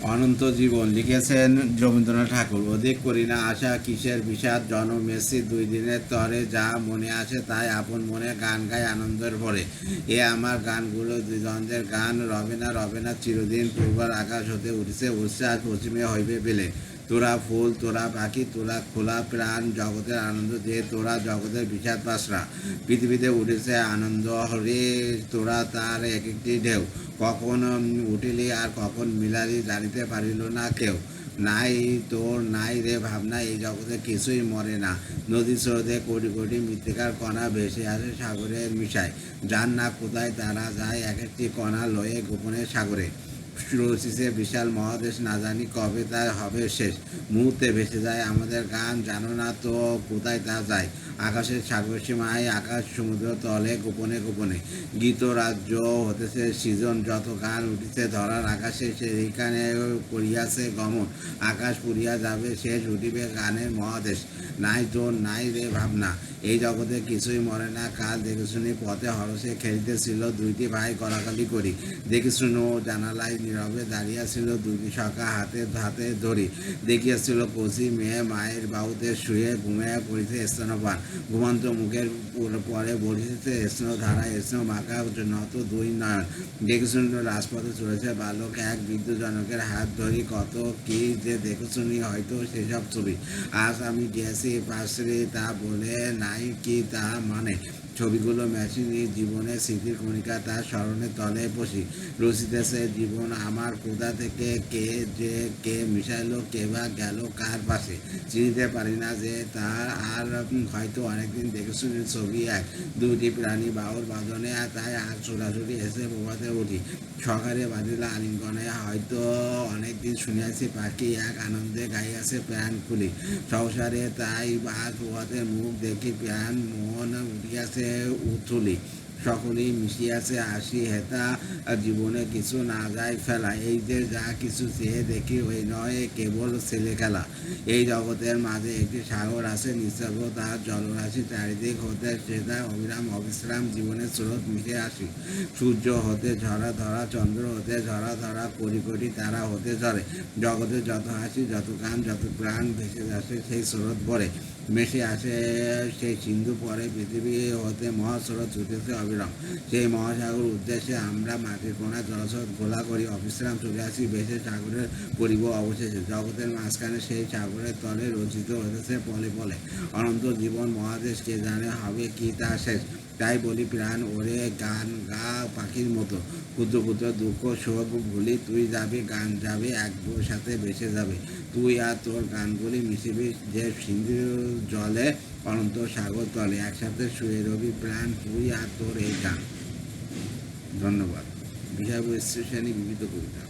অনন্ত জীবন লিখেছেন রবীন্দ্রনাথ ঠাকুর। অধিক করি না আশা কিসের বিষাদ, জনম মেসি 2 দিনের তরে, যা মনে আসে তাই আপন মনে গান গায় আনন্দের ভরে। এ আমার গানগুলো দ্বিজনদের গান, রবে না রবে না চিরদিন। পূর্বার আকাশ হতে উঠেছে উচ্ছ্বাস, পশ্চিমে হইবে বেলে। তোরা ফুল, তোরা পাখি, তোরা খোলা প্রাণ, জগতের আনন্দ দিয়ে তোরা জগতের বিষাদ পাশরা। পৃথিবীতে উঠেছে আনন্দ হরে, তোরা তার এক একটি ঢেউ। কখন উঠিলি আর কখন মিলালি জানিতে পারিল না কেউ। নাই তোর নাই রে ভাবনা, এই জগতে কিছুই মরে না। নদী স্রোতে কোটি কোটি মৃত্তিকার কণা ভেসে আসে সাগরে মিশায়। যার না কোথায় তারা যায় এক একটি কণা লয়ে গোপনে সাগরে। রচিছে বিশাল মহাদেশ, না জানি কবে তা হবে শেষ। মুহূর্তে ভেসে যায় আমাদের গান, জানো না তো কোথায় তা যায়। আকাশের সাগর সীমায়, আকাশ সমুদ্র তলে গোপনে গোপনে। গীত রাজ্য হতেছে সৃজন, যত গান উঠিছে ধরার আকাশে সেইখানে করিয়াছে গমন। আকাশ পুরিয়া যাবে, শেষ উঠিবে গানের মহাদেশ। নাই তোর নাই রে ভাবনা, এই জগতে কিছুই মরে না। কাল দেখে শুনি পথে হরসে খেলিতেছিল 2টি ভাই কড়াকালি করি। দেখে শুনো জানালায় নীরবে দাঁড়িয়েছিল 2টি সখা হাতে হাতে ধরি। দেখিয়াছিল কচি মেয়ে মায়ের বাহুতে শুয়ে ঘুমিয়ে পড়িতে স্তনপান। ঘুমন্ত মুখের পরে বলিতেছে স্নেহধারা, স্নেহ মাখা নত 2 নয়ন। দেখে শুনো রাজপথে চলেছে বালক এক, বিদ্যুৎজনকের হাত ধরি। কত কি যে দেখে শুনি হয়তো সেসব ছবি। আজ আমি গেছি পাশে, তা বলে নাই কি তা মানে। ছবিগুলো মেশিনি জীবনের স্মৃতির কণিকা, তার স্মরণের তলে বসি। রচিতেছে জীবন আমার কোথা থেকে, কে যে কে মিশাইলো, কে বা গেল কার পাশে। চিনিতে পারি না যে তার আর, হয়তো অনেকদিন দেখে শুনি ছবি এক। 2টি প্রাণী বাহুর বাঁধনে, তাই আজ ছোটাছুটি এসে প্রভাতে উঠি। সকালে বাজিলা আলিঙ্গনে, হয়তো অনেকদিন শুনিয়াছি পাখি এক আনন্দে গাইয়াছে প্রাণ খুলি। সংসারে তাই আজ প্রভাতের মুখ দেখি প্রাণ মন উঠিয়াছে উথুলি। সকলেই মিশিয়াছে আসি হেতা, জীবনে কিছু না যায় ফেলা। এই যে যা কিছু চেয়ে দেখি ওই নয় কেবল ছেলে খেলা। এই জগতের মাঝে একটি সাগর আছে নিঃসর্গ, তার জলরাশি চারিদিক হতে সেটা অবিরাম অবিশ্রাম জীবনের স্রোত মিশে আসি। সূর্য হতে ঝরা ধরা, চন্দ্র হতে ঝরা ধরা, কোটি কোটি তারা হতে ঝরে। জগতে যত হাসি, যত গান, যত প্রাণ ভেসে আসে সেই স্রোত ভরে। মেশে আসে সেই সিন্ধু পরে, পৃথিবী হতে মহাস্রোত ছুটেছে অবিরাম। সেই মহাসাগর উদ্দেশ্যে আমরা মাটির কোণা জলস্রোত গোলা করি অবিশ্রাম চলে আসি ভেসে সাগরের পরিব অবশেষে। জগতের মাঝখানে সেই সাগরের তলে রচিত হতেছে পলে পলে অনন্ত জীবন মহাদেশ, কে জানে হবে কি তা শেষ। তাই বলি প্রাণ ওরে গান গা পাখির মতো, ক্ষুদ্র ক্ষুদ্র দুঃখ শোক ভুলি তুই যাবি, গান যাবে একসাথে ভেসে যাবে। তুই আর তোর গানগুলি মিশিবি যে সিন্ধু জলে অনন্ত সাগর তলে, একসাথে শুয়ে রবি প্রাণ তুই আর তোর এই গান। ধন্যবাদ। বিষয়বস্তু শ্রেণী বিবিধ কবিতা।